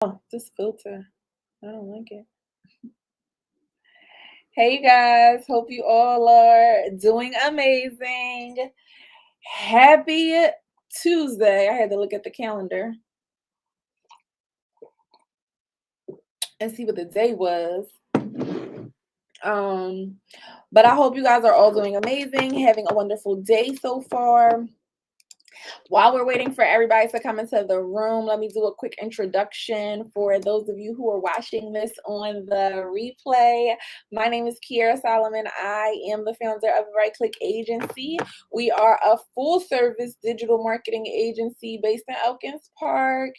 Oh, this filter. I don't like it. Hey you guys, hope you all are doing amazing. Happy Tuesday. I had to look at the calendar and see what the day was. Um, but I hope you guys are all doing amazing, having a wonderful day so far. While we're waiting for everybody to come into the room, let me do a quick introduction for those of you who are watching this on the replay. My name is Kiera Solomon. I am the founder of Right Click Agency. We are a full service digital marketing agency based in Elkins Park.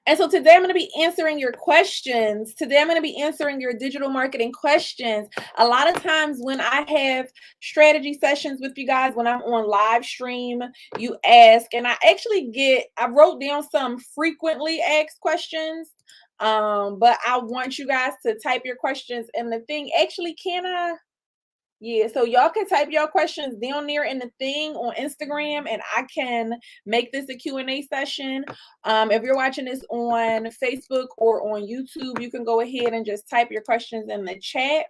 And so today I'm going to be answering your questions. Today I'm going to be answering your digital marketing questions. A lot of times when I have strategy sessions with you guys, when I'm on live stream, you ask, and I wrote down some frequently asked questions. But I want you guys to type your questions in the thing. Actually, can I? Yeah, so y'all can type your questions down there in the thing on Instagram, and I can make this a Q&A session. If you're watching this on Facebook or on YouTube, you can go ahead and just type your questions in the chat.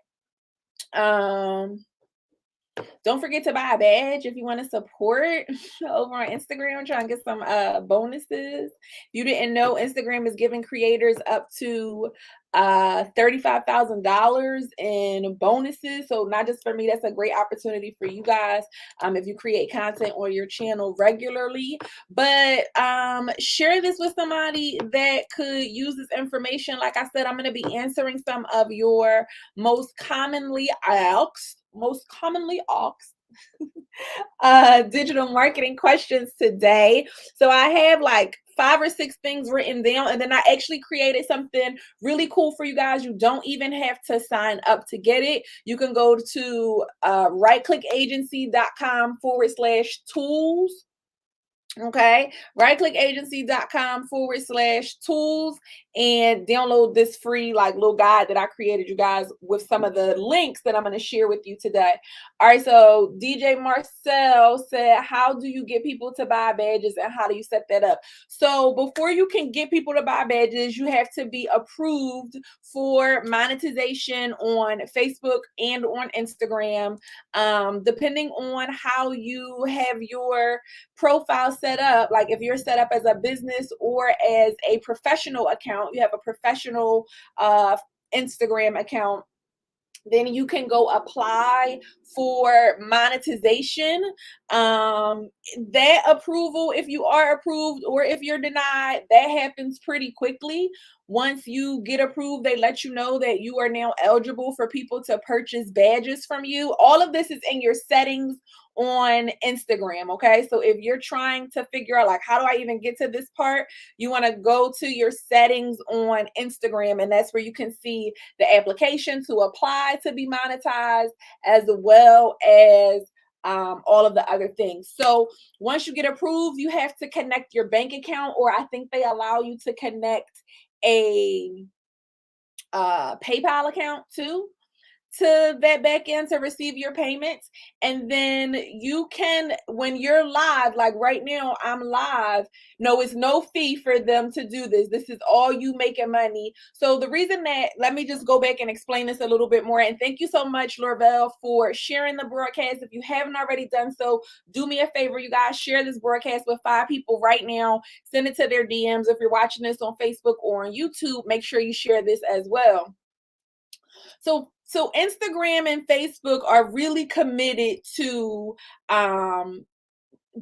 Don't forget to buy a badge if you want to support over on Instagram, try and get some bonuses. If you didn't know, Instagram is giving creators up to $35,000 in bonuses. So not just for me, that's a great opportunity for you guys if you create content on your channel regularly. But share this with somebody that could use this information. Like I said, I'm going to be answering some of your most commonly asked digital marketing questions today. So I have like 5 or 6 things written down, and then I actually created something really cool for you guys. You don't even have to sign up to get it. You can go to rightclickagency.com/tools. Okay, rightclickagency.com/tools and download this free like little guide that I created you guys with some of the links that I'm going to share with you today. All right, so DJ Marcel said, how do you get people to buy badges and how do you set that up? So before you can get people to buy badges, you have to be approved for monetization on Facebook and on Instagram. Depending on how you have your profile set up, like if you're set up as a business or as a professional account, you have a professional Instagram account, then you can go apply for monetization. That approval, if you are approved or if you're denied, that happens pretty quickly. Once you get approved, they let you know that you are now eligible for people to purchase badges from you. All of this is in your settings on Instagram. Okay, so if you're trying to figure out like, how do I even get to this part, you want to go to your settings on Instagram, and that's where you can see the application to apply to be monetized, as well as all of the other things. So once you get approved, you have to connect your bank account, or I think they allow you to connect a PayPal account too, to that back end to receive your payments. And then you can, when you're live, like right now I'm live, no, it's no fee for them to do this. This is all you making money. So the reason that, let me just go back and explain this a little bit more. And thank you so much, Lorvelle, for sharing the broadcast. If you haven't already done so, do me a favor, you guys, share this broadcast with 5 people right now. Send it to their DMs. If you're watching this on Facebook or on YouTube, make sure you share this as well. So Instagram and Facebook are really committed to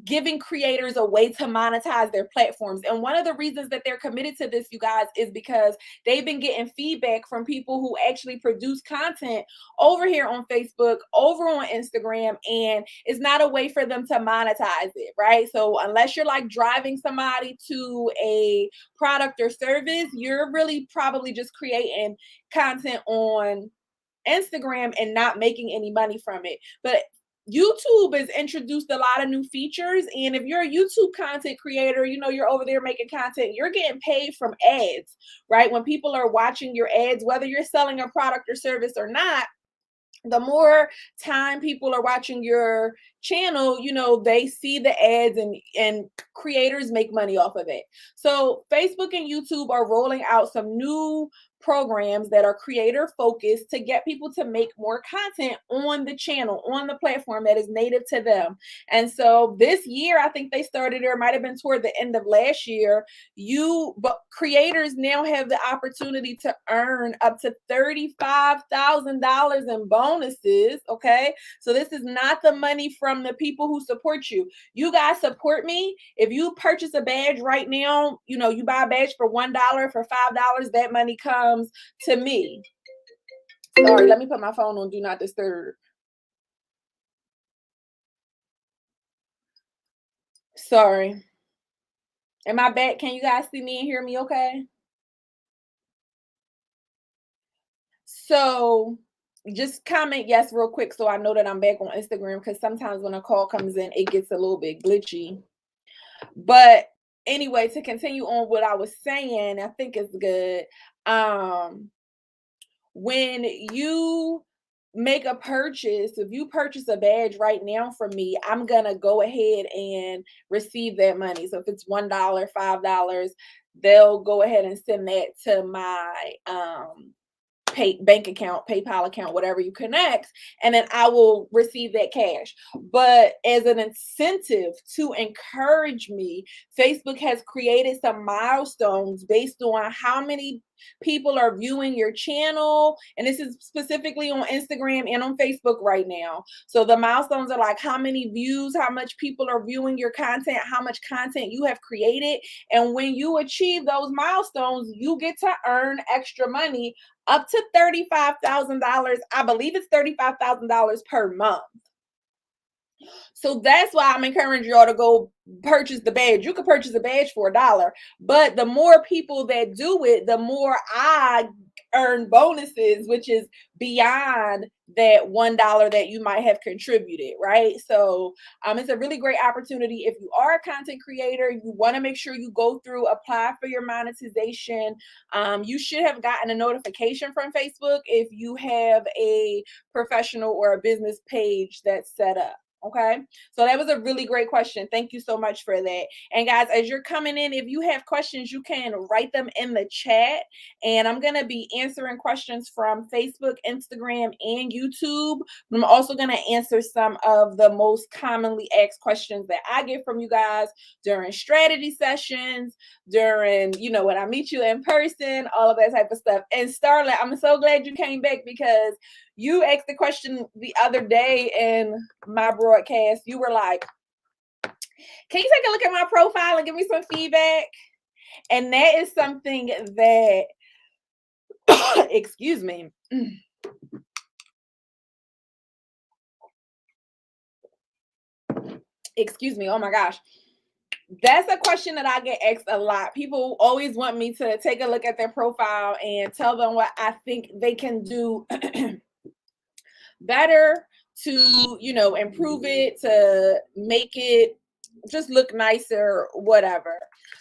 giving creators a way to monetize their platforms. And one of the reasons that they're committed to this, you guys, is because they've been getting feedback from people who actually produce content over here on Facebook, over on Instagram, and it's not a way for them to monetize it, right? So unless you're like driving somebody to a product or service, you're really probably just creating content on Instagram and not making any money from it. But YouTube has introduced a lot of new features, and if you're a YouTube content creator, you know, you're over there making content, you're getting paid from ads, right? When people are watching your ads, whether you're selling a product or service or not, the more time people are watching your channel, you know, they see the ads, and creators make money off of it. So Facebook and YouTube are rolling out some new programs that are creator focused to get people to make more content on the channel, on the platform that is native to them. And so this year, I think they started, or it might have been toward the end of last year, but creators now have the opportunity to earn up to $35,000 in bonuses. Okay, so this is not the money from the people who support you. You guys support me. If you purchase a badge right now, you know, you buy a badge for $1, for $5, that money comes to me. Sorry, let me put my phone on do not disturb. Sorry. Am I back? Can you guys see me and hear me okay? So just comment yes real quick so I know that I'm back on Instagram, because sometimes when a call comes in, it gets a little bit glitchy. But anyway, to continue on what I was saying, I think it's good. When you make a purchase, if you purchase a badge right now from me, I'm gonna go ahead and receive that money. So if it's $1, $5, they'll go ahead and send that to my bank account, PayPal account, whatever you connect, and then I will receive that cash. But as an incentive to encourage me, Facebook has created some milestones based on how many people are viewing your channel, and this is specifically on Instagram and on Facebook right now. So the milestones are like how many views, how much people are viewing your content, how much content you have created, and when you achieve those milestones, you get to earn extra money up to $35,000. I believe it's $35,000 per month. So that's why I'm encouraging y'all to go purchase the badge. You can purchase a badge for $1, but the more people that do it, the more I earn bonuses, which is beyond that $1 that you might have contributed, right? So it's a really great opportunity. If you are a content creator, you want to make sure you go through, apply for your monetization. You should have gotten a notification from Facebook if you have a professional or a business page that's set up. Okay, so that was a really great question. Thank you so much for that. And guys, as you're coming in, if you have questions, you can write them in the chat, and I'm going to be answering questions from Facebook, Instagram, and YouTube. I'm also going to answer some of the most commonly asked questions that I get from you guys during strategy sessions, during, you know, when I meet you in person, all of that type of stuff. And Starlet, I'm so glad you came back, because you asked the question the other day in my broadcast. You were like, can you take a look at my profile and give me some feedback? And that is something that, excuse me. Excuse me. Oh my gosh. That's a question that I get asked a lot. People always want me to take a look at their profile and tell them what I think they can do better to, you know, improve it, to make it just look nicer, whatever.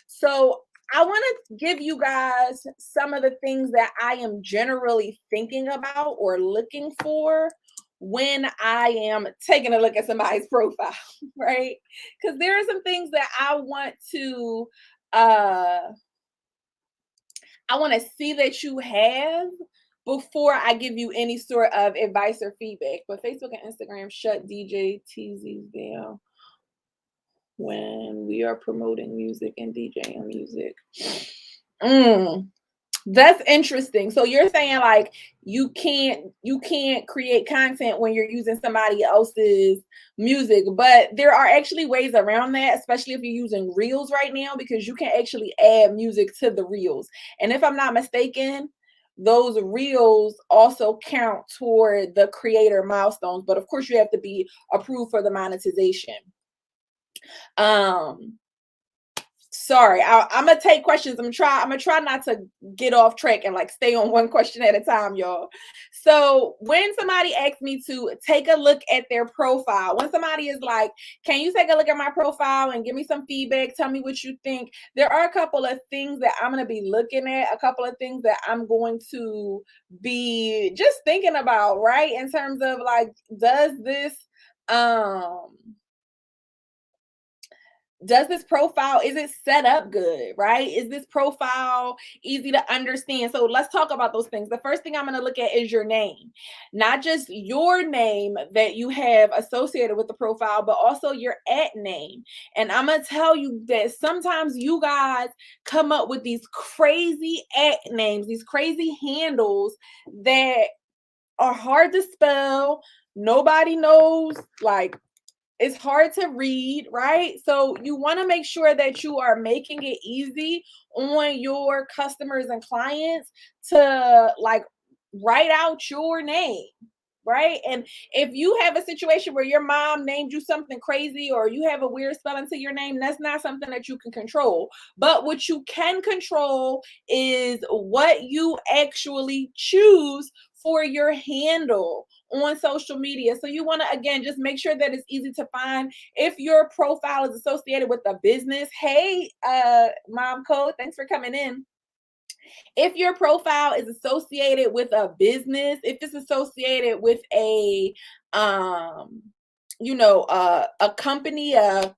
So I want to give you guys some of the things that I am generally thinking about or looking for when I am taking a look at somebody's profile, right? Because there are some things that I want to see that you have before I give you any sort of advice or feedback. But Facebook and Instagram shut DJ TZs down when we are promoting music and DJing music. That's interesting. So you're saying like you can't create content when you're using somebody else's music, but there are actually ways around that, especially if you're using Reels right now, because you can actually add music to the Reels. And if I'm not mistaken, those Reels also count toward the creator milestones, but of course you have to be approved for the monetization. Sorry, I'm gonna take questions. I'm gonna try not to get off track and like stay on one question at a time, y'all. So when somebody asks me to take a look at their profile, when somebody is like, can you take a look at my profile and give me some feedback? Tell me what you think. There are a couple of things that I'm going to be looking at, a couple of things that I'm going to be just thinking about, right? In terms of like, um does this profile, is it set up good, right? Is this profile easy to understand? So let's talk about those things. The first thing I'm going to look at is your name, not just your name that you have associated with the profile, but also your at name. And I'm going to tell you that sometimes you guys come up with these crazy at names, these crazy handles that are hard to spell. Nobody knows, like, it's hard to read, right? So you want to make sure that you are making it easy on your customers and clients to like write out your name, right? And if you have a situation where your mom named you something crazy or you have a weird spelling to your name, that's not something that you can control. But what you can control is what you actually choose for your handle on social media. So you want to, again, just make sure that it's easy to find. If your profile is associated with a business, hey, Mom Code, thanks for coming in. If your profile is associated with a business, if it's associated with a a company, a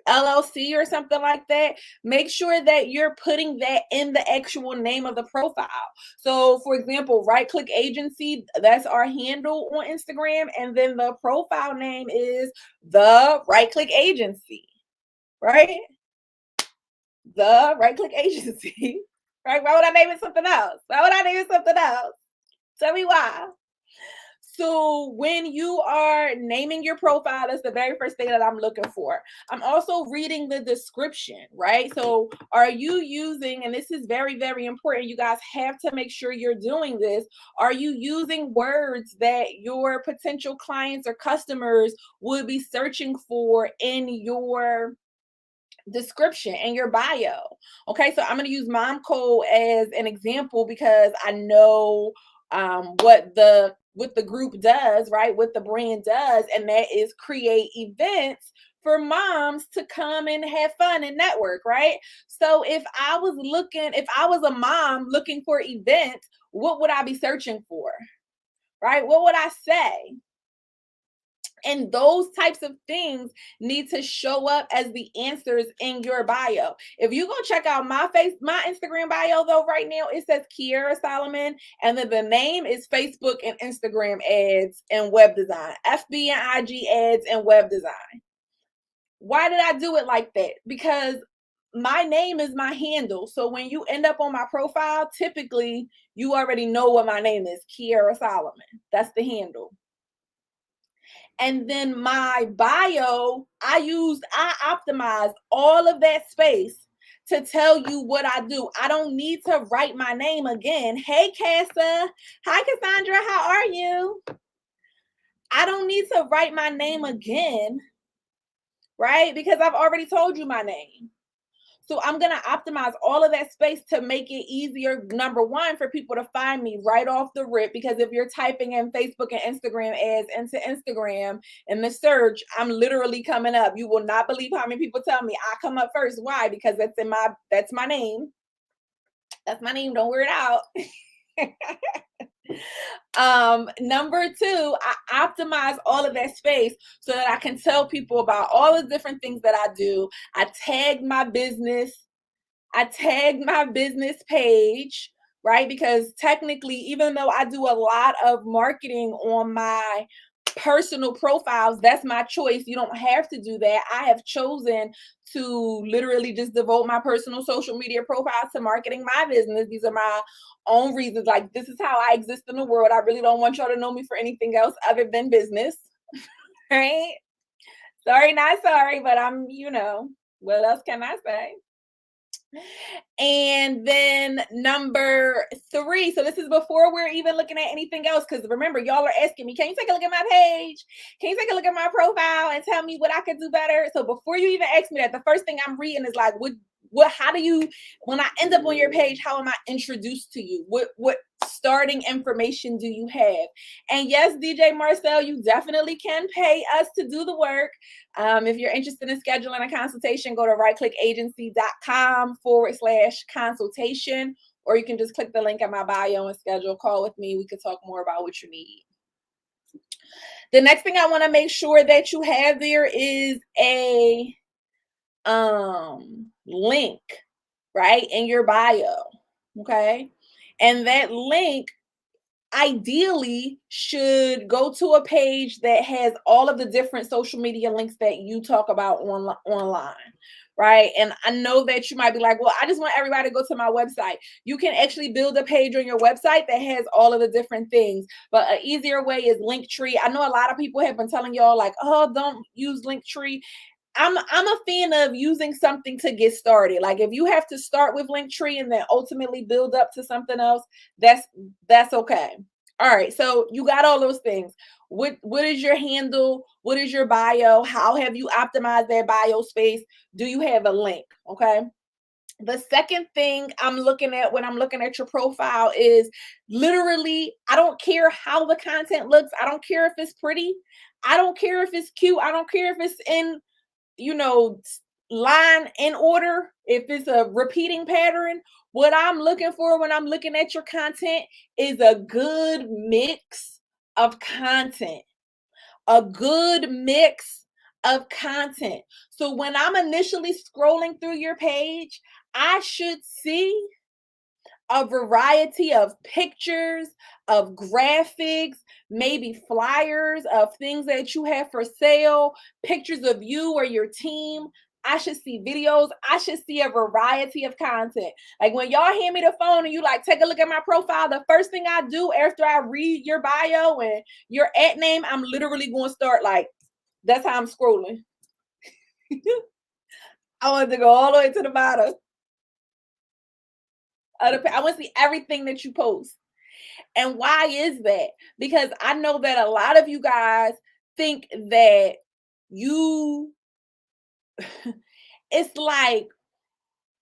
LLC or something like that, make sure that you're putting that in the actual name of the profile. So for example, Right Click Agency, that's our handle on Instagram, and then the profile name is the Right Click Agency, right? The Right Click Agency. Right? Why would I name it something else? Why would I name it something else? Tell me why. So when you are naming your profile, that's the very first thing that I'm looking for. I'm also reading the description, right? So are you using, and this is very, very important, you guys have to make sure you're doing this. Are you using words that your potential clients or customers would be searching for in your description and your bio? Okay, so I'm going to use Mom Code as an example because I know what the group does, right? What the brand does, and that is create events for moms to come and have fun and network, right? So if I was a mom looking for events, what would I be searching for? Right? What would I say? And those types of things need to show up as the answers in your bio. If you go check out my Instagram bio though, right now it says Kiera Solomon, and then the name is Facebook and Instagram ads and web design, FB and IG ads and web design. Why did I do it like that? Because my name is my handle. So when you end up on my profile, typically you already know what my name is, Kiera Solomon. That's the handle. And then my bio, I optimize all of that space to tell you what I do. I don't need to write my name again. Hey, Casa. Hi, Cassandra. How are you? I don't need to write my name again, right? Because I've already told you my name. So I'm going to optimize all of that space to make it easier, number one, for people to find me right off the rip. Because if you're typing in Facebook and Instagram ads into Instagram in the search, I'm literally coming up. You will not believe how many people tell me I come up first. Why? Because that's my name. That's my name. Don't wear it out. Number two, I optimize all of that space so that I can tell people about all the different things that I do. I tag my business page, right? Because technically, even though I do a lot of marketing on my personal profiles, that's my choice. You don't have to do that. I have chosen to literally just devote my personal social media profiles to marketing my business. These are my own reasons. Like, this is how I exist in the world. I really don't want y'all to know me for anything else other than business. Right? Sorry, not sorry, but what else can I say? And then number three, so this is before we're even looking at anything else, because remember, y'all are asking me, can you take a look at my page? Can you take a look at my profile and tell me what I could do better? So before you even ask me that, the first thing I'm reading is like, how do you, when I end up on your page, how am I introduced to you? What starting information do you have? And yes, DJ Marcel, you definitely can pay us to do the work. If you're interested in scheduling a consultation, go to rightclickagency.com/consultation, or you can just click the link in my bio and schedule a call with me. We could talk more about what you need. The next thing I want to make sure that you have there is a link, right, in your bio. Okay. And that link ideally should go to a page that has all of the different social media links that you talk about online, right? And I know that you might be like, well, I just want everybody to go to my website. You can actually build a page on your website that has all of the different things, but an easier way is Linktree. I know a lot of people have been telling y'all like, oh, don't use Linktree. I'm a fan of using something to get started. Like if you have to start with Linktree and then ultimately build up to something else, that's okay. All right, so you got all those things. What is your handle? What is your bio? How have you optimized that bio space? Do you have a link? Okay. The second thing I'm looking at when I'm looking at your profile is literally, I don't care how the content looks. I don't care if it's pretty. I don't care if it's cute. I don't care if it's in line in order, if it's a repeating pattern. What I'm looking for when I'm looking at your content is a good mix of content. A good mix of content. So when I'm initially scrolling through your page, I should see a variety of pictures, of graphics, maybe flyers of things that you have for sale, pictures of you or your team. I should see videos. I should see a variety of content. Like when y'all hand me the phone and you like, take a look at my profile, the first thing I do after I read your bio and your ad name, I'm literally going to start like, that's how I'm scrolling. I want to go all the way to the bottom. I want to see everything that you post. And why is that? Because I know that a lot of you guys think that it's like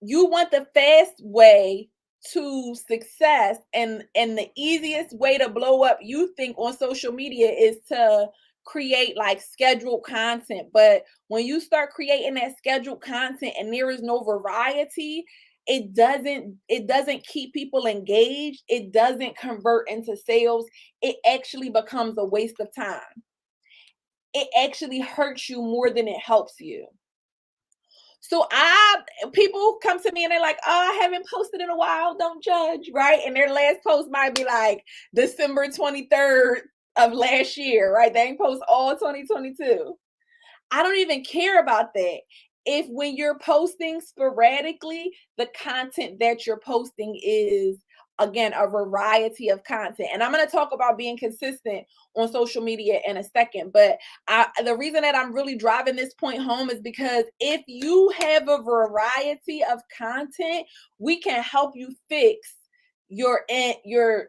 you want the fast way to success, and the easiest way to blow up, you think, on social media is to create like scheduled content. But when you start creating that scheduled content and there is no variety, it doesn't keep people engaged. It doesn't convert into sales. It actually becomes a waste of time. It actually hurts you more than it helps you. So people come to me and they're like, oh, I haven't posted in a while. Don't judge, right? And their last post might be like December 23rd of last year, right? They ain't post all 2022. I don't even care about that. If when you're posting sporadically, the content that you're posting is, again, a variety of content. And I'm going to talk about being consistent on social media in a second. But the reason that I'm really driving this point home is because if you have a variety of content, we can help you fix your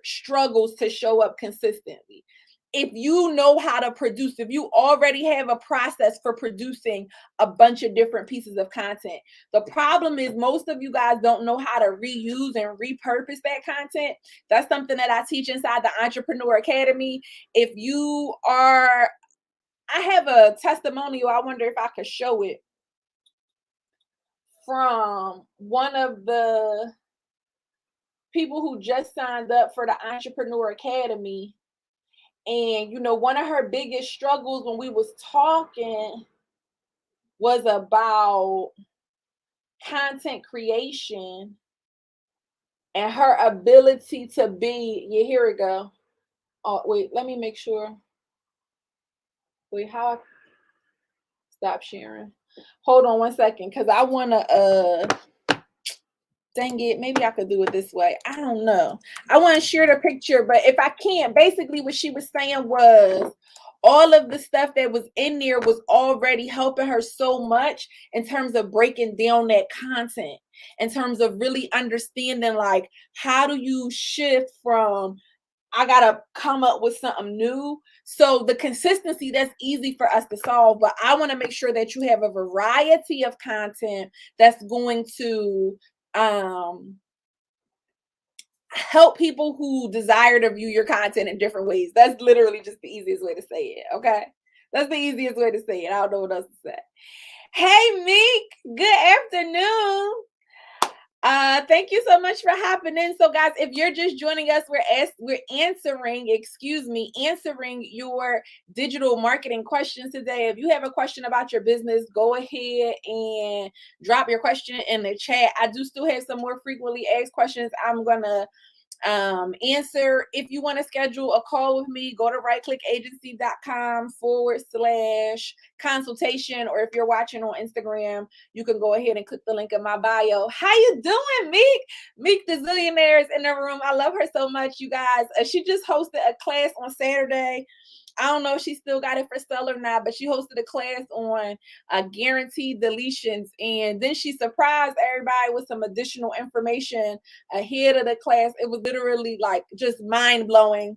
struggles to show up consistently. If you know how to produce, if you already have a process for producing a bunch of different pieces of content. The problem is most of you guys don't know how to reuse and repurpose that content. That's something that I teach inside the Entrepreneur Academy. I have a testimonial. I wonder if I could show it, from one of the people who just signed up for the Entrepreneur Academy. And, one of her biggest struggles when we was talking was about content creation and her ability to be, here we go. Oh, wait, let me make sure. Wait, how? Stop sharing. Hold on one second, because I want to, dang it, maybe I could do it this way. I don't know. I want to share the picture, but if I can't, basically what she was saying was all of the stuff that was in there was already helping her so much in terms of breaking down that content, in terms of really understanding, like, how do you shift from, I got to come up with something new. So the consistency, that's easy for us to solve, but I want to make sure that you have a variety of content that's going to help people who desire to view your content in different ways. That's literally just the easiest way to say it. Okay. That's the easiest way to say it. I don't know what else to say. Hey, Meek. Good afternoon. Thank you so much for hopping in. So, guys, if you're just joining us, we're answering your digital marketing questions today. If you have a question about your business, go ahead and drop your question in the chat. I do still have some more frequently asked questions I'm gonna answer. If you want to schedule a call with me, go to rightclickagency.com/consultation, or if you're watching on Instagram, you can go ahead and click the link in my bio. How you doing, Meek? Meek the Zillionaire is in the room. I love her so much, you guys. She just hosted a class on Saturday. I don't know if she still got it for sale or not, but she hosted a class on guaranteed deletions. And then she surprised everybody with some additional information ahead of the class. It was literally like just mind blowing.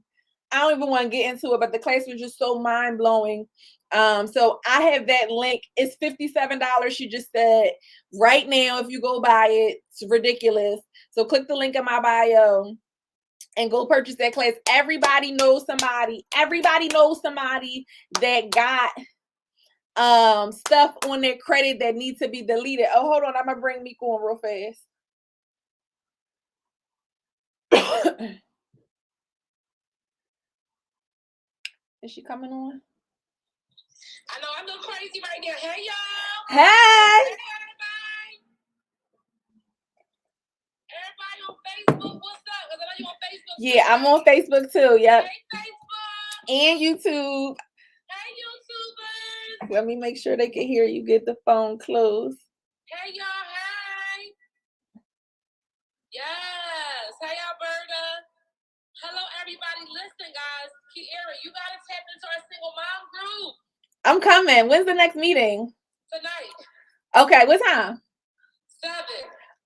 I don't even want to get into it, but the class was just so mind blowing. So I have that link. It's $57. She just said right now, if you go buy it, it's ridiculous. So click the link in my bio and go purchase that class. Everybody knows somebody that got stuff on their credit that needs to be deleted. Oh, hold on, I'm gonna bring Miko on real fast. Is she coming on? I know I'm going crazy right now. Hey y'all. Hey everybody on Facebook, what's up? Because I know you on Facebook. Yeah, I'm on Facebook too. Yep. Hey Facebook. And YouTube. Hey YouTubers. Let me make sure they can hear you. Get the phone closed. Hey y'all. Hey. Yes. Hey Alberta. Hello everybody. Listen, guys. Kiera, you gotta tap into our single mom group. I'm coming. When's the next meeting? Tonight. Okay, what time? 7.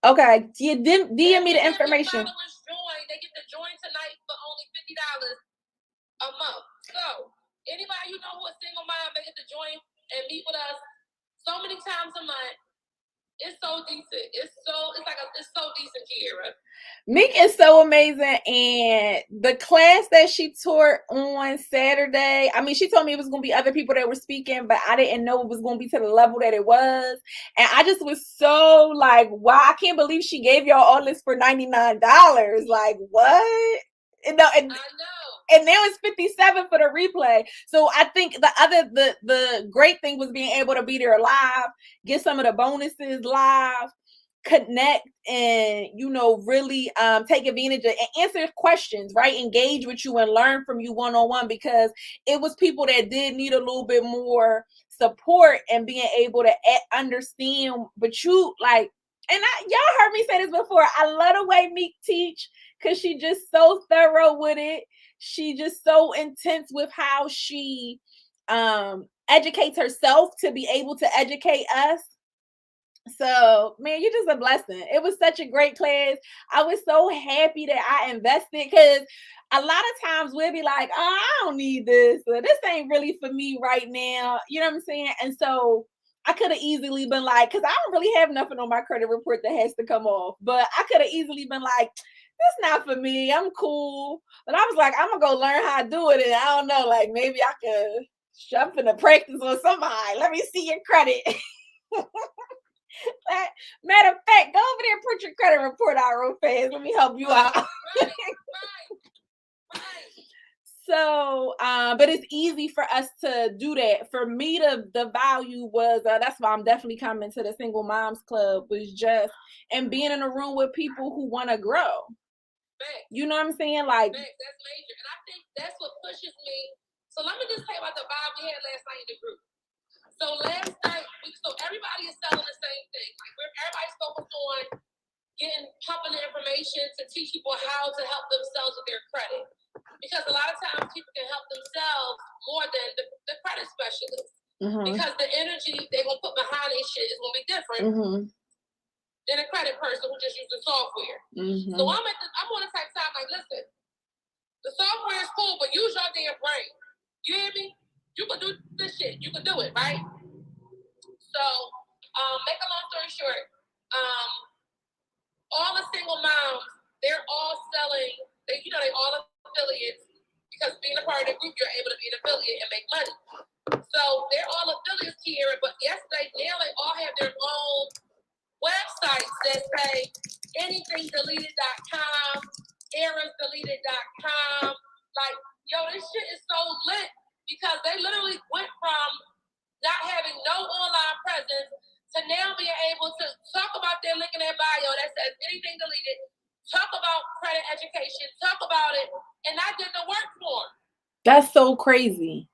Okay. DM me the information. They get to join tonight for only $50 a month. So anybody you know who is single mom, they get to join and meet with us so many times a month. It's so decent. It's so decent, Kiera. Meek is so amazing, and the class that she taught on Saturday, I mean, she told me it was going to be other people that were speaking, but I didn't know it was going to be to the level that it was, and I just was so like, wow, I can't believe she gave y'all all this for $99. Like, what? And I know. And now it's $57 for the replay. So I think the great thing was being able to be there live, get some of the bonuses live, connect, and really take advantage of and answer questions, right? Engage with you and learn from you one-on-one, because it was people that did need a little bit more support and being able to understand. But you like, and y'all heard me say this before, I love the way Meek teach, because she just so thorough with it. She just so intense with how she educates herself to be able to educate us. So, man, you're just a blessing. It was such a great class. I was so happy that I invested, because a lot of times we'll be like, oh, I don't need this, or this ain't really for me right now. You know what I'm saying? And so I could have easily been like, because I don't really have nothing on my credit report that has to come off, but I could have easily been like, this not for me. I'm cool. But I was like, I'm going to go learn how to do it. And I don't know, like maybe I could jump into practice on somebody. Let me see your credit. Matter of fact, go over there and put your credit report out real fast. Let me help you out. Right. So, but it's easy for us to do that. For me, the value was, that's why I'm definitely coming to the Single Moms Club, was just, and being in a room with people who want to grow. Thanks. You know what I'm saying? Like, thanks, that's major. And I think that's what pushes me. So let me just tell you about the vibe we had last night in the group. So last night, everybody is selling the same thing. Like everybody's focused on pumping the information to teach people how to help themselves with their credit. Because a lot of times people can help themselves more than the credit specialist. Mm-hmm. Because the energy they're going to put behind this shit is going to be different than a credit person who just uses software. Mm-hmm. So I'm on the type of time like, listen, the software is cool, but use your damn brain. You hear me? You can do this shit. You can do it, right? So, make a long story short, all the single moms, they're all selling part of the group, you're able to be an affiliate and make money. So they're all affiliates here, but yesterday now they all have their own websites that say anythingdeleted.com, errorsdeleted.com. Like, yo, this shit is so lit because they literally went from not having no online presence to now being able to talk about their link in their bio that says anything deleted, talk about credit education, talk about it, and I did the work for them. That's so crazy.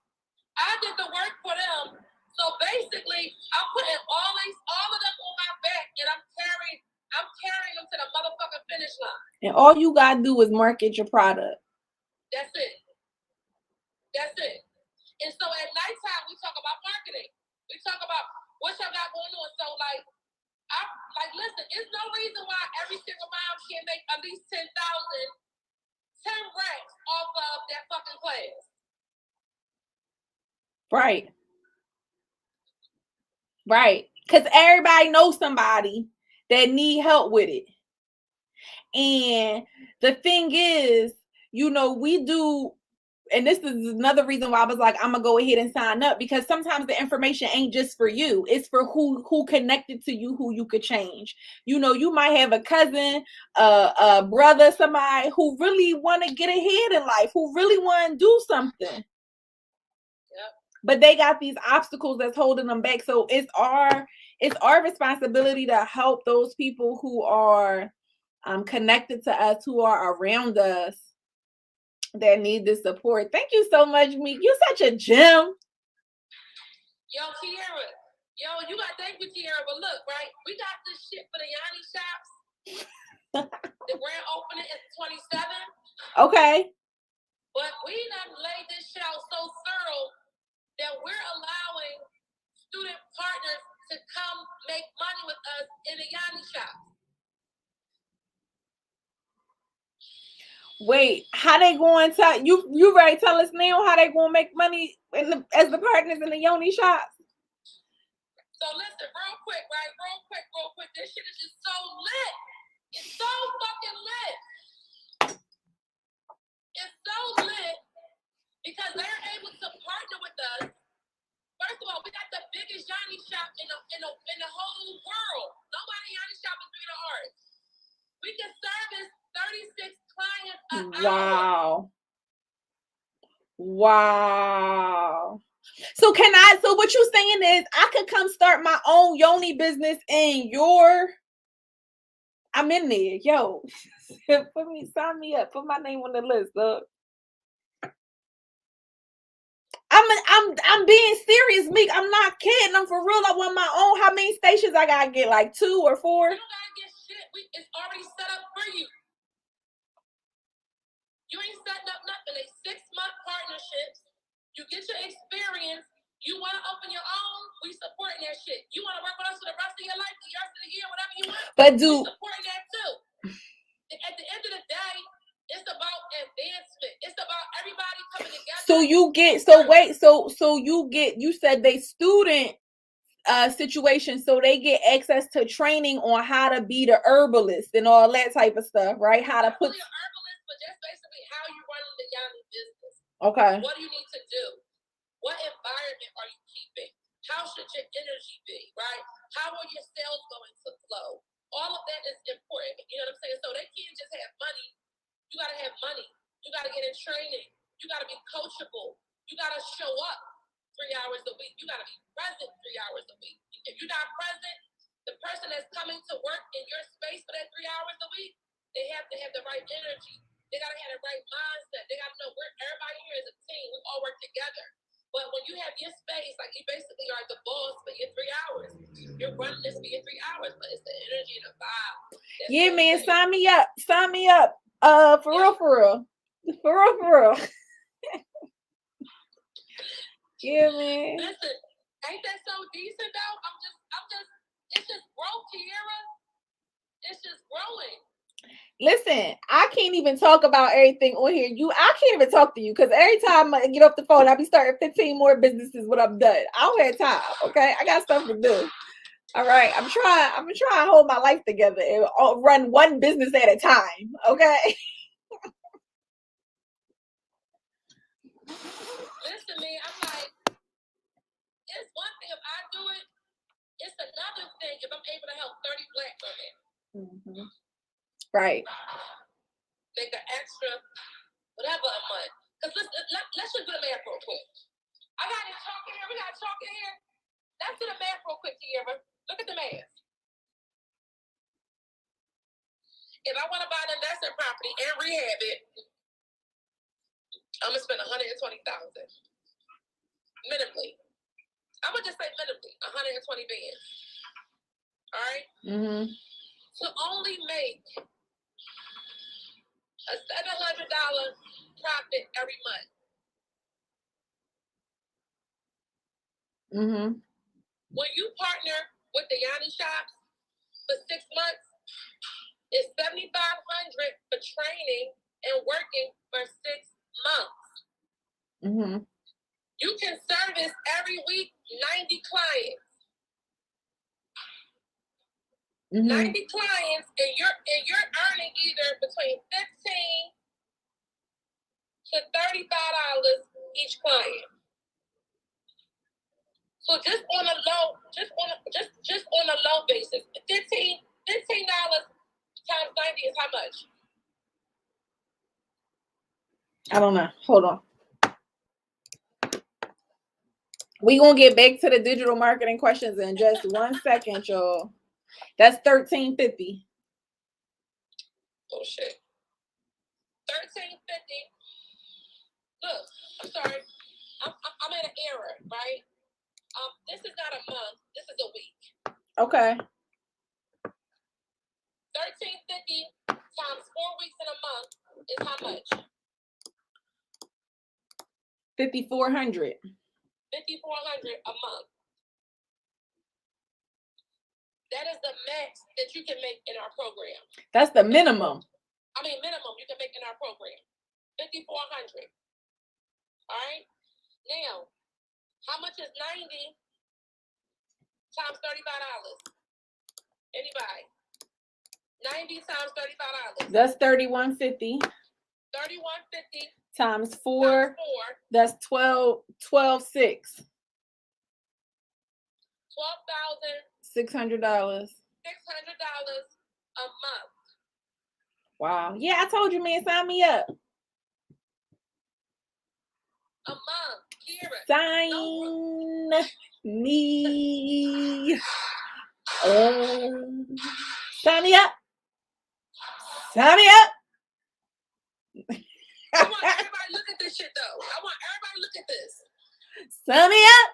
I did the work for them. So basically, I'm putting all of them on my back, and I'm carrying them to the motherfucking finish line. And all you gotta do is market your product. That's it. That's it. And so at nighttime, we talk about marketing. We talk about what y'all got going on. So listen, there's no reason why every single mom can't make at least 10 racks off of that fucking class. Right. Right. Because everybody knows somebody that need help with it. And the thing is, you know, we do, and this is another reason why I was like, I'm gonna go ahead and sign up, because sometimes the information ain't just for you. It's for who connected to you, who you could change. You know, you might have a cousin, a brother, somebody who really want to get ahead in life, who really want to do something. But they got these obstacles that's holding them back. So it's our responsibility to help those people who are connected to us, who are around us, that need this support. Thank you so much, Meek. You're such a gem. Yo, Tiara. Yo, you got to thank you, Tiara. But look, right? We got this shit for the Yanni shops. The grand opening is 27. Okay. But we done laid this shit out so thorough that we're allowing student partners to come make money with us in the Yanni shop. Wait, how they going to you ready to tell us now how they going to make money as the partners in the Yoni shops? So listen, real quick. This shit is just so lit. It's so fucking lit. It's so lit because they're able to partner with us. First of all, we got the biggest Yanni shop in the whole world. Nobody Yanni shop is bigger than ours. We can service 36 clients an hour. Wow. So what you saying is I could come start my own Yoni business in I'm in there. Yo, sign me up. Put my name on the list, look. I'm being serious, Meek. I'm not kidding. I'm for real. I want my own. How many stations I gotta get? Like 2 or 4? You don't gotta get shit. It's already set up for you. You ain't setting up nothing. They 6-month partnerships. You get your experience. You want to open your own? We supporting that shit. You want to work with us for the rest of your life, the rest of the year, whatever you want? But we supporting that too. At the end of the day, it's about advancement. It's about everybody coming together. So you said they student situation, so they get access to training on how to be the herbalist and all that type of stuff, right? How to put really an herbalist, but that's basically how you run the Yanni business. Okay. What do you need to do? What environment are you keeping? How should your energy be, right? How are your sales going to flow? All of that is important. You know what I'm saying? So they can't just have money. You got to have money. You got to get in training. You got to be coachable. You got to show up 3 hours a week. You got to be present 3 hours a week. If you're not present, the person that's coming to work in your space for that 3 hours a week, they have to have the right energy. They got to have the right mindset. They got to know everybody here is a team. We all work together. But when you have your space, like you basically are the boss for your 3 hours. You're running this for your 3 hours, but it's the energy and the vibe. Yeah, man, sign me up. Sign me up. For real. Yeah, man. Listen, ain't that so decent though? It's just growth, Tiara. It's just growing. Listen, I can't even talk about everything on here. I can't even talk to you because every time I get off the phone, I'll be starting 15 more businesses when I'm done. I don't have time. Okay, I got stuff to do. All right, I'm trying to hold my life together and run one business at a time. Okay. Listen to me, I'm like, it's one thing if I do it, it's another thing if I'm able to help 30 black women. Mm-hmm. Right. Make an extra, whatever a month. Because let's just do the math real quick. I got it chalk in here. We got chalk in here. Let's do the math real quick, Kiera. Look at the math. If I want to buy an investment property and rehab it, I'm going to spend $120,000. Minimally. I'm going to just say minimally, 120 bands. All right? Mm-hmm. To only make a $700 profit every month. Mm-hmm. When you partner with the Yanni shops for 6 months, it's $7,500 for training and working for 6 months. Mm-hmm. You can service every week 90 clients. Mm-hmm. 90 clients, and you're earning either between $15 to $35 each client. So just on a low basis, $15 times 90 is how much? I don't know. Hold on. We're going to get back to the digital marketing questions in just 1 second, y'all. That's $13.50. Oh, shit. $13.50. Look, I'm sorry. I'm in an error, right? This is not a month. This is a week. Okay. $13.50 times 4 weeks in a month is how much? $5,400. $5,400 a month. That is the max that you can make in our program. That's the minimum. Minimum you can make in our program. $5,400. All right. Now, how much is 90 times $35? Anybody? 90 times $35. That's $31.50. $31.50 times 4. That's $12,600. $600. $600 a month. Wow. Yeah, I told you, man, sign me up. A month. Kiera. Sign me. Sign me up. Sign me up. I want everybody to look at this shit, though. I want everybody to look at this. Sign me up.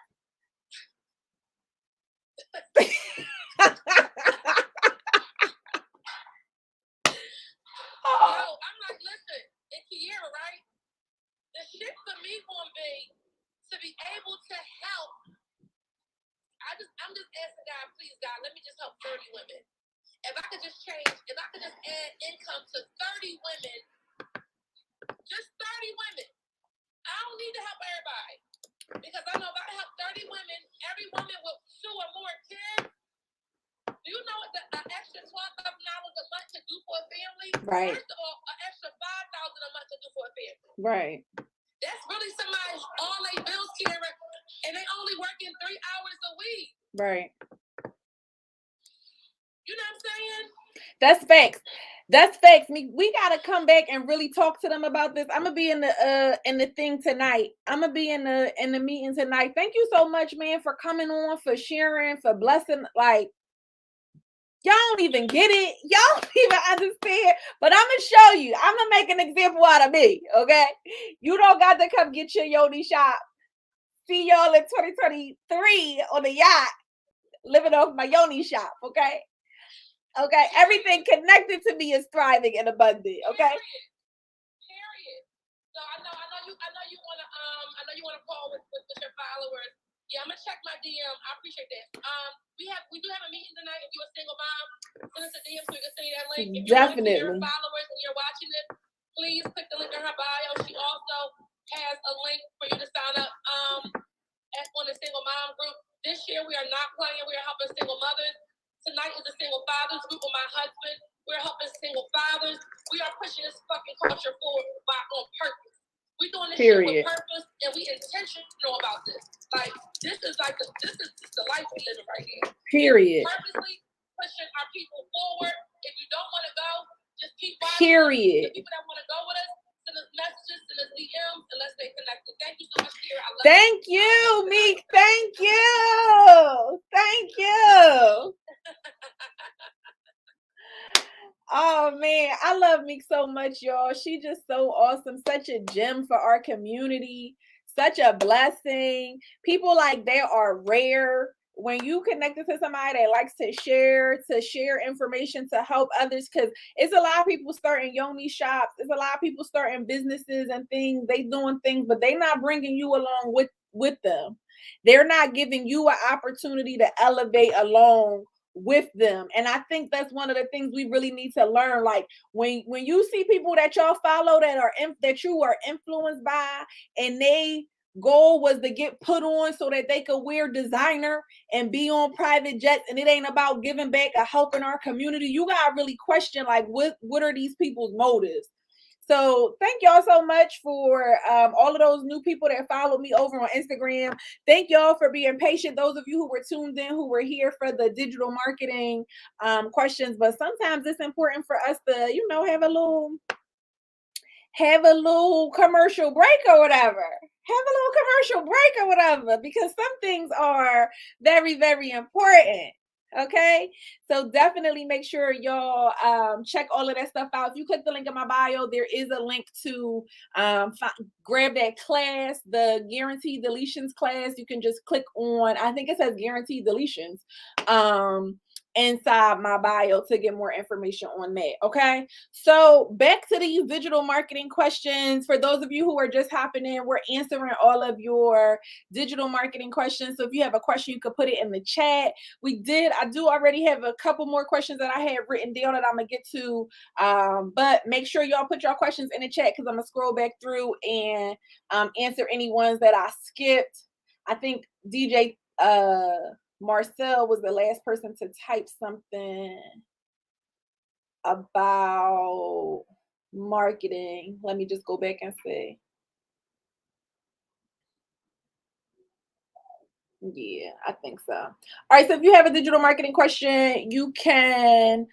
Yo, I'm like, listen, it's Kiera, right? The shit for me gonna be to be able to help. I'm just asking God, please, God, let me just help 30 women. If I could just add income to 30 women, just 30 women. I don't need to help everybody. Because I know if I help 30 women, every woman with 2 or more kids, do you know what an extra $12,000 a month to do for a family? Right. First of all, an extra $5,000 a month to do for a family. Right. That's really somebody's all they bills, Kiera, and they only working 3 hours a week. Right. You know what I'm saying? That's facts. That's facts. We gotta come back and really talk to them about this. I'm gonna be in the thing tonight. I'm gonna be in the meeting tonight. Thank you so much, man, for coming on, for sharing, for blessing. Like, y'all don't even get it. Y'all don't even understand. But I'm gonna show you. I'm gonna make an example out of me. Okay, you don't got to come get your Yoni shop. See y'all in 2023 on the yacht, living off my Yoni shop. Okay. Okay, everything connected to me is thriving and abundant. Okay. Period. So I know you wanna call with your followers. Yeah, I'm gonna check my DM. I appreciate that. We do have a meeting tonight. If you're a single mom, send us a DM so we can send you that link. If you're one of your followers and you're watching this, please click the link in her bio. She also has a link for you to sign up on the single mom group. This year we are not playing. We are helping single mothers. Tonight is a single fathers group with my husband. We're helping single fathers. We are pushing this fucking culture forward on purpose. We're doing this shit with purpose. Period. Purposely pushing our people forward. If you don't want to go, just keep watching. Period. The people that want to go with us, send us messages, send us DMs, and let's stay connected. Thank you so much, Kira. I love Thank you, Meek. Thank you. Thank you. Oh man, I love Meek so much, y'all. She just so awesome, such a gem for our community, such a blessing. People like that are rare. When you connected to somebody that likes to share information to help others, because it's a lot of people starting Yoni shops, it's a lot of people starting businesses and things. They doing things, but they not bringing you along with them. They're not giving you an opportunity to elevate along with them. And I think that's one of the things we really need to learn. Like when you see people that y'all follow that you are influenced by, and they goal was to get put on so that they could wear designer and be on private jets, and it ain't about giving back or helping our community, you gotta really question like what are these people's motives. So thank y'all so much for all of those new people that followed me over on Instagram. Thank y'all for being patient. Those of you who were tuned in, who were here for the digital marketing questions. But sometimes it's important for us to, have a little commercial break or whatever. Because some things are very, very important. Okay, so definitely make sure y'all check all of that stuff out. If you click the link in my bio, there is a link to grab that class, the guaranteed deletions class. You can just click on, I think it says guaranteed deletions inside my bio to get more information on that. Okay, so back to these digital marketing questions. For those of you who are just hopping in, we're answering all of your digital marketing questions. So if you have a question, you could put it in the chat. I do already have a couple more questions that I had written down that I'm gonna get to, but make sure y'all put your questions in the chat, because I'm gonna scroll back through and answer any ones that I skipped. I think DJ Marcel was the last person to type something about marketing. Let me just go back and see. Yeah, I think so. All right, so if you have a digital marketing question, you can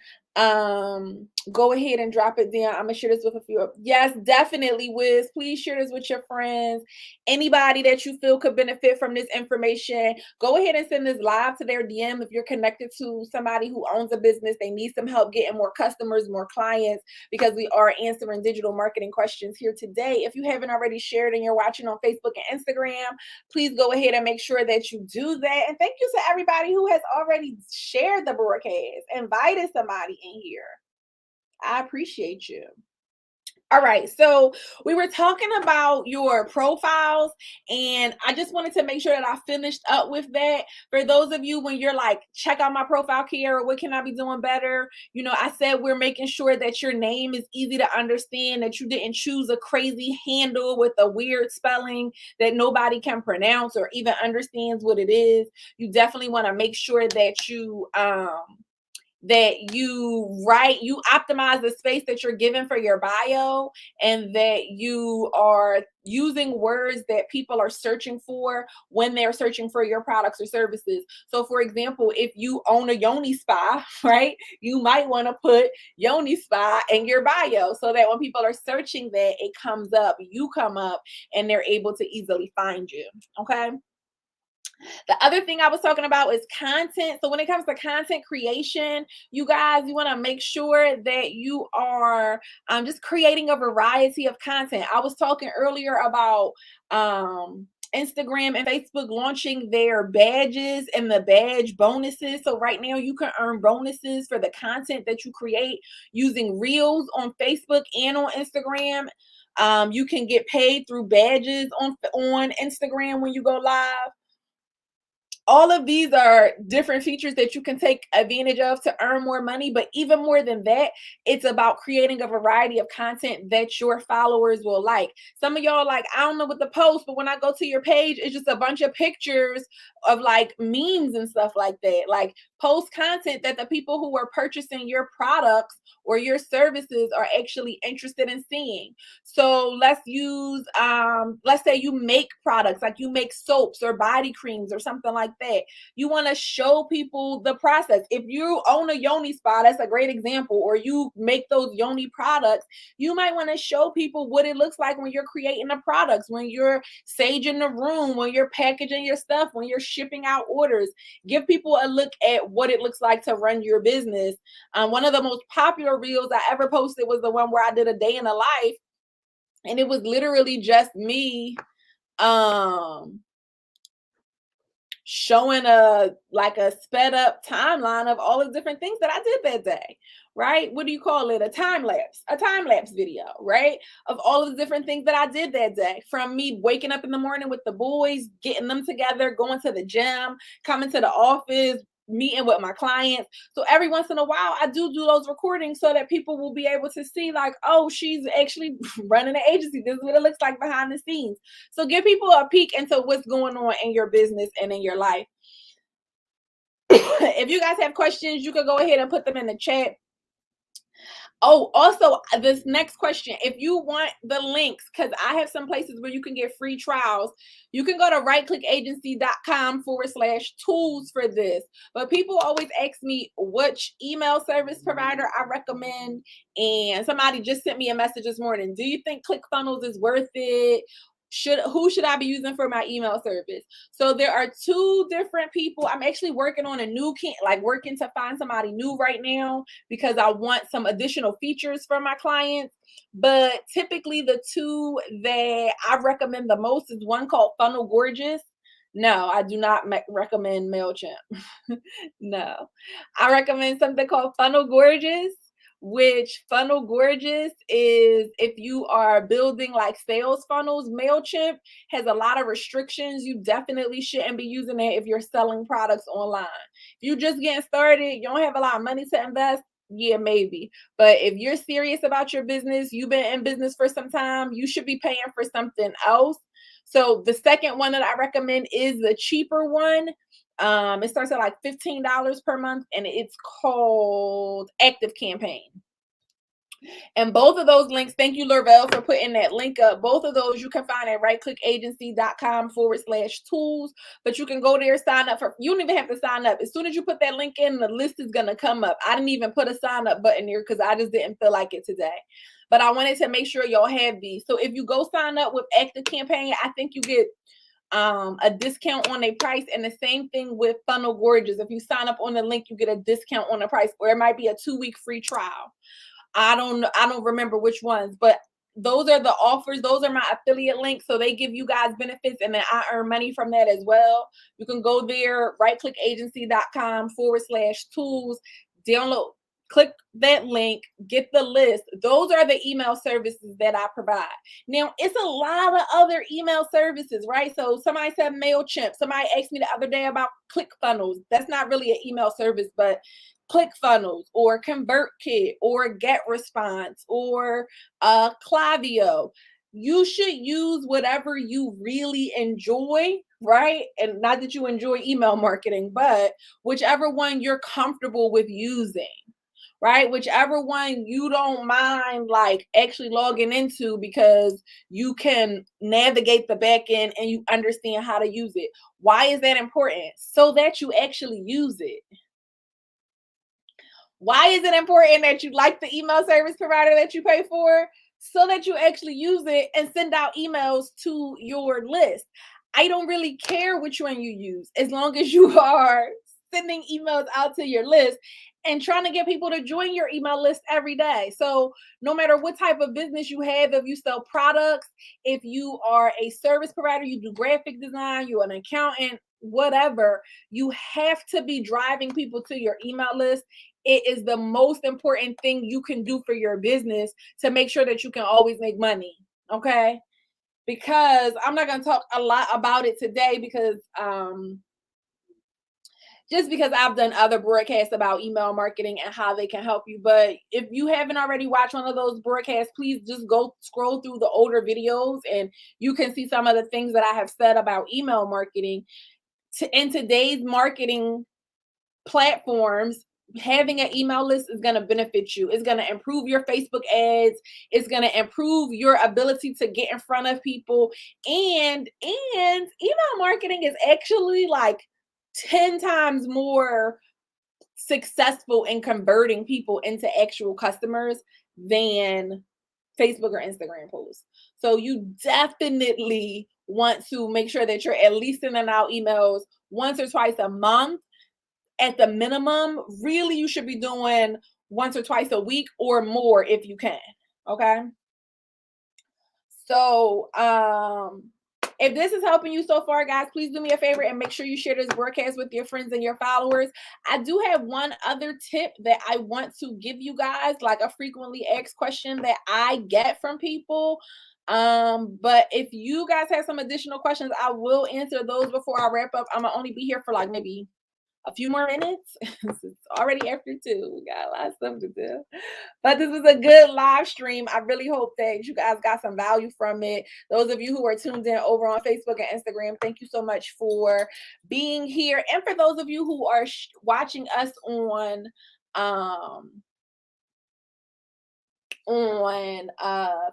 go ahead and drop it down. I'm gonna share this with a few. Yes, definitely, Wiz. Please share this with your friends. Anybody that you feel could benefit from this information, go ahead and send this live to their DM. If you're connected to somebody who owns a business, they need some help getting more customers, more clients, because we are answering digital marketing questions here today. If you haven't already shared and you're watching on Facebook and Instagram, please go ahead and make sure that you do that. And thank you to everybody who has already shared the broadcast, invited somebody in here. I appreciate you. All right, so we were talking about your profiles, and I just wanted to make sure that I finished up with that. For those of you, when you're like, check out my profile, Kiara, what can I be doing better? I said we're making sure that your name is easy to understand, that you didn't choose a crazy handle with a weird spelling that nobody can pronounce or even understands what it is. You definitely want to make sure that you optimize the space that you're given for your bio, and that you are using words that people are searching for when they're searching for your products or services. So for example, if you own a Yoni spa, right, you might want to put Yoni spa in your bio so that when people are searching that, it comes up, you come up, and they're able to easily find you. Okay. The other thing I was talking about is content. So when it comes to content creation, you guys, you want to make sure that you are just creating a variety of content. I was talking earlier about Instagram and Facebook launching their badges and the badge bonuses. So right now you can earn bonuses for the content that you create using Reels on Facebook and on Instagram. You can get paid through badges on Instagram when you go live. All of these are different features that you can take advantage of to earn more money. But even more than that, it's about creating a variety of content that your followers will like. Some of y'all like, I don't know what to post, but when I go to your page, it's just a bunch of pictures of like memes and stuff like that. Like, post content that the people who are purchasing your products or your services are actually interested in seeing. So let's use, let's say you make products, like you make soaps or body creams or something like that. You want to show people the process. If you own a yoni spa, that's a great example, or you make those yoni products, you might want to show people what it looks like when you're creating the products, when you're saging the room, when you're packaging your stuff, when you're shipping out orders. Give people a look at what it looks like to run your business. One of the most popular reels I ever posted was the one where I did a day in a life, and it was literally just me showing a sped up timeline of all the different things that I did that day, right? What do you call it? A time lapse video, right? Of all of the different things that I did that day, from me waking up in the morning with the boys, getting them together, going to the gym, coming to the office, meeting with my clients. So every once in a while I do those recordings so that people will be able to see, like, oh, she's actually running an agency. This is what it looks like behind the scenes. So give people a peek into what's going on in your business and in your life. If you guys have questions, you could go ahead and put them in the chat. Oh, also, this next question, if you want the links, because I have some places where you can get free trials, you can go to rightclickagency.com/tools for this. But people always ask me which email service provider I recommend. And somebody just sent me a message this morning. Do you think ClickFunnels is worth it? Who should I be using for my email service? So there are two different people. I'm actually working on a new working to find somebody new right now, because I want some additional features for my clients. But typically the two that I recommend the most is one called Funnel Gorgeous. No, I do not recommend MailChimp. No, I recommend something called Funnel Gorgeous, which Funnel Gorgeous is if you are building like sales funnels. MailChimp has a lot of restrictions. You definitely shouldn't be using it if you're selling products online. If you're just getting started, you don't have a lot of money to invest, yeah, maybe. But if you're serious about your business, you've been in business for some time, you should be paying for something else. So the second one that I recommend is the cheaper one. It starts at like $15 per month, and it's called Active Campaign. And both of those links, thank you, Lorvell, for putting that link up. Both of those you can find at rightclickagency.com/tools. But you can go there, sign up for, you don't even have to sign up. As soon as you put that link in, the list is going to come up. I didn't even put a sign up button there because I just didn't feel like it today. But I wanted to make sure y'all have these. So if you go sign up with Active Campaign, I think you get a discount on a price. And the same thing with Funnel Gorgeous. If you sign up on the link, you get a discount on the price, or it might be a 2-week free trial. I don't remember which ones, but those are the offers. Those are my affiliate links. So they give you guys benefits, and then I earn money from that as well. You can go there, rightclickagency.com/tools, download, click that link, get the list. Those are the email services that I provide. Now, it's a lot of other email services, right? So somebody said MailChimp. Somebody asked me the other day about ClickFunnels. That's not really an email service, but ClickFunnels or ConvertKit or GetResponse or Klaviyo. You should use whatever you really enjoy, right? And not that you enjoy email marketing, but whichever one you're comfortable with using, right? Whichever one you don't mind like actually logging into, because you can navigate the back end and you understand how to use it. Why is that important? So that you actually use it. Why is it important that you like the email service provider that you pay for? So that you actually use it and send out emails to your list. I don't really care which one you use, as long as you are sending emails out to your list and trying to get people to join your email list every day. So no matter what type of business you have, if you sell products, if you are a service provider, you do graphic design, you're an accountant, whatever, you have to be driving people to your email list. It is the most important thing you can do for your business to make sure that you can always make money. Okay. Because I'm not going to talk a lot about it today, because just because I've done other broadcasts about email marketing and how they can help you. But if you haven't already watched one of those broadcasts, please just go scroll through the older videos and you can see some of the things that I have said about email marketing. In today's marketing platforms, having an email list is going to benefit you. It's going to improve your Facebook ads. It's going to improve your ability to get in front of people. And email marketing is actually like 10 times more successful in converting people into actual customers than Facebook or Instagram posts. So you definitely want to make sure that you're at least sending out emails once or twice a month at the minimum. Really, you should be doing once or twice a week or more if you can. Okay. So, if this is helping you so far, guys, please do me a favor and make sure you share this broadcast with your friends and your followers. I do have one other tip that I want to give you guys, like a frequently asked question that I get from people. But if you guys have some additional questions, I will answer those before I wrap up. I'm gonna only be here for like maybe a few more minutes. It's already after 2. We got a lot of stuff to do. But this was a good live stream. I really hope that you guys got some value from it. Those of you who are tuned in over on Facebook and Instagram, thank you so much for being here. And for those of you who are watching us on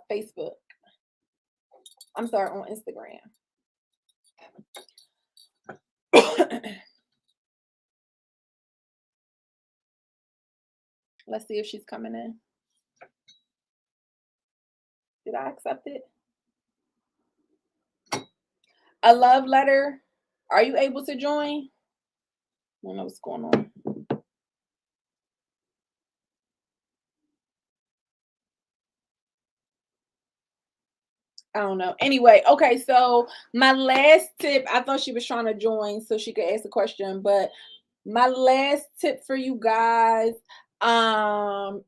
Facebook. I'm sorry, on Instagram. Let's see if she's coming in. Did I accept it? A love letter. Are you able to join? I don't know what's going on. I don't know. Anyway, okay, so my last tip, I thought she was trying to join so she could ask a question, but my last tip for you guys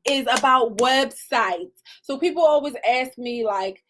is about websites. So people always ask me, like,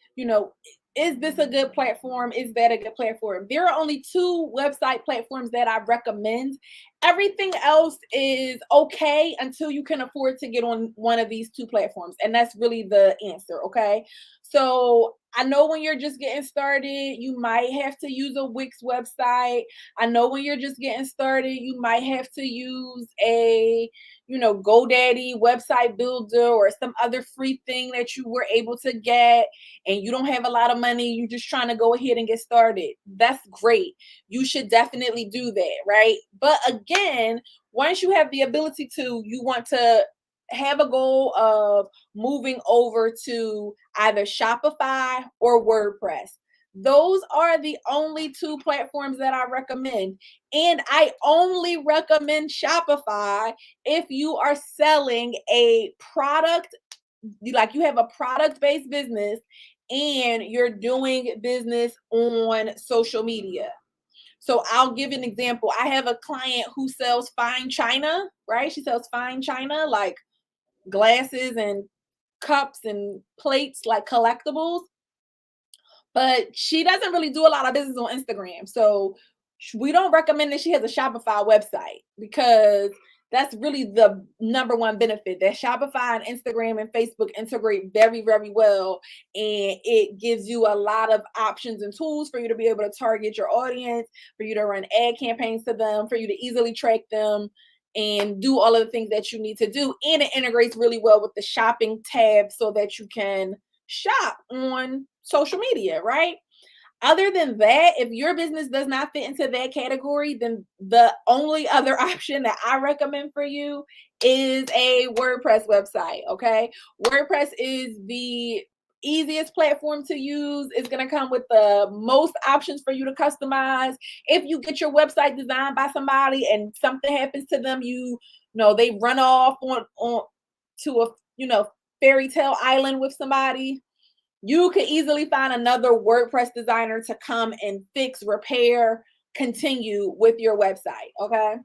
is this a good platform? Is that a good platform? There are only 2 website platforms that I recommend. Everything else is okay until you can afford to get on one of these 2 platforms. And that's really the answer, okay? So I know when you're just getting started, you might have to use a Wix website. I know when you're just getting started, you might have to use a GoDaddy website builder or some other free thing that you were able to get, and you don't have a lot of money. You're just trying to go ahead and get started. That's great. You should definitely do that, right? But again, once you have the ability to, you want to have a goal of moving over to either Shopify or WordPress. Those are the only 2 platforms that I recommend. And I only recommend Shopify if you are selling a product, like you have a product-based business and you're doing business on social media. So I'll give an example. I have a client who sells fine china, right? She sells fine china, like glasses and cups and plates, like collectibles. But she doesn't really do a lot of business on Instagram. So we don't recommend that she has a Shopify website, because that's really the number one benefit, that Shopify and Instagram and Facebook integrate very, very well. And it gives you a lot of options and tools for you to be able to target your audience, for you to run ad campaigns to them, for you to easily track them and do all of the things that you need to do. And it integrates really well with the shopping tab so that you can shop on social media, right? Other than that, if your business does not fit into that category, then the only other option that I recommend for you is a WordPress website, okay? WordPress is the easiest platform to use. It's going to come with the most options for you to customize. If you get your website designed by somebody and something happens to them, they run off on to a fairy tale island with somebody, you could easily find another WordPress designer to come and fix, repair, continue with your website, okay?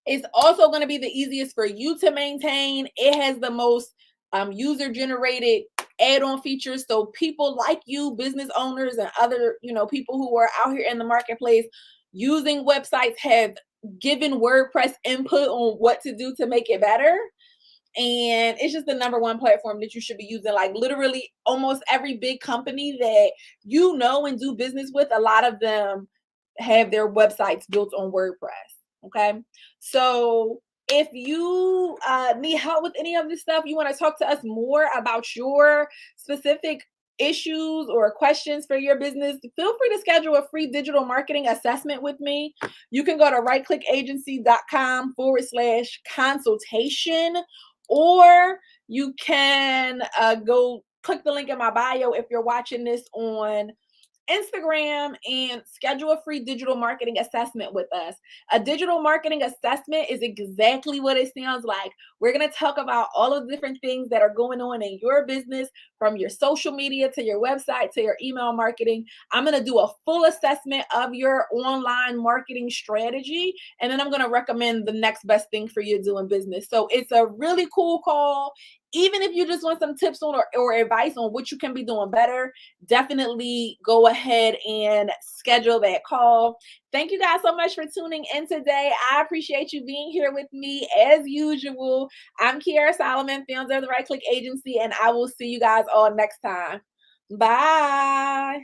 It's also going to be the easiest for you to maintain. It has the most user-generated add-on features. So people like you, business owners and other, people who are out here in the marketplace using websites, have given WordPress input on what to do to make it better. And it's just the number one platform that you should be using. Like literally almost every big company that and do business with, a lot of them have their websites built on WordPress. Okay. So if you need help with any of this stuff, you want to talk to us more about your specific issues or questions for your business, feel free to schedule a free digital marketing assessment with me. You can go to rightclickagency.com/consultation, or you can go click the link in my bio if you're watching this on Instagram and schedule a free digital marketing assessment with us. A digital marketing assessment is exactly what it sounds like. We're going to talk about all of the different things that are going on in your business, from your social media to your website to your email marketing. I'm going to do a full assessment of your online marketing strategy, and then I'm going to recommend the next best thing for you doing business. So it's a really cool call. Even if you just want some tips on or advice on what you can be doing better, definitely go ahead and schedule that call. Thank you guys so much for tuning in today. I appreciate you being here with me as usual. I'm Kiara Solomon, founder of the Right Click Agency, and I will see you guys all next time. Bye.